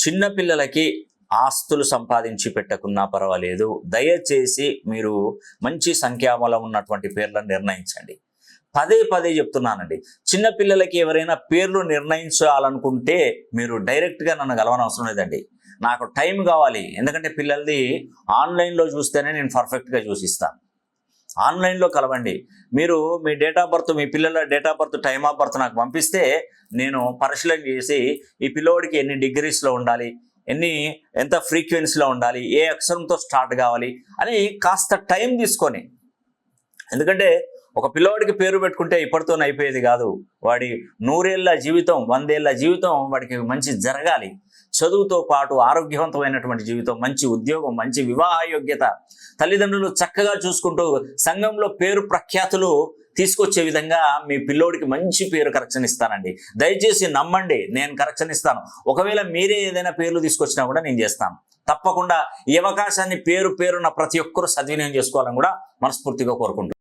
చిన్నపిల్లలకి ఆస్తులు సంపాదించి పెట్టకున్నా పర్వాలేదు, దయచేసి మీరు మంచి సంఖ్యాబలం ఉన్నటువంటి పేర్లను నిర్ణయించండి. పదే పదే చెప్తున్నానండి, చిన్నపిల్లలకి ఎవరైనా పేర్లు నిర్ణయించాలనుకుంటే మీరు డైరెక్ట్గా నన్ను కలవనవసరం లేదండి. నాకు టైం కావాలి, ఎందుకంటే పిల్లలది ఆన్లైన్లో చూస్తేనే నేను పర్ఫెక్ట్గా చూసిస్తాను. ఆన్లైన్లో కలవండి. మీరు మీ డేట్ ఆఫ్ బర్త్, మీ పిల్లల date of birth, time of birth నాకు పంపిస్తే నేను పరిశీలన చేసి ఈ పిల్లోడికి ఎన్ని డిగ్రీస్లో ఉండాలి, ఎంత ఫ్రీక్వెన్సీలో ఉండాలి, ఏ అక్షరంతో స్టార్ట్ కావాలి అని కాస్త టైం తీసుకొని, ఎందుకంటే ఒక పిల్లోడికి పేరు పెట్టుకుంటే ఇప్పటితోనే అయిపోయేది కాదు. వాడి 100 ఏళ్ల జీవితం, 100 ఏళ్ల జీవితం వాడికి మంచి జరగాలి. చదువుతో పాటు ఆరోగ్యవంతమైనటువంటి జీవితం, మంచి ఉద్యోగం, మంచి వివాహ యోగ్యత, తల్లిదండ్రులు చక్కగా చూసుకుంటూ సంఘంలో పేరు ప్రఖ్యాతులు తీసుకొచ్చే విధంగా మీ పిల్లోడికి మంచి పేరు కరెక్షన్ ఇస్తానండి. దయచేసి నమ్మండి, నేను కరెక్షన్ ఇస్తాను. ఒకవేళ మీరే ఏదైనా పేర్లు తీసుకొచ్చినా కూడా నేను చేస్తాను. తప్పకుండా ఈ అవకాశాన్ని పేరున ప్రతి ఒక్కరూ సద్వినియోగం చేసుకోవాలని కూడా మనస్ఫూర్తిగా కోరుకుంటున్నాను.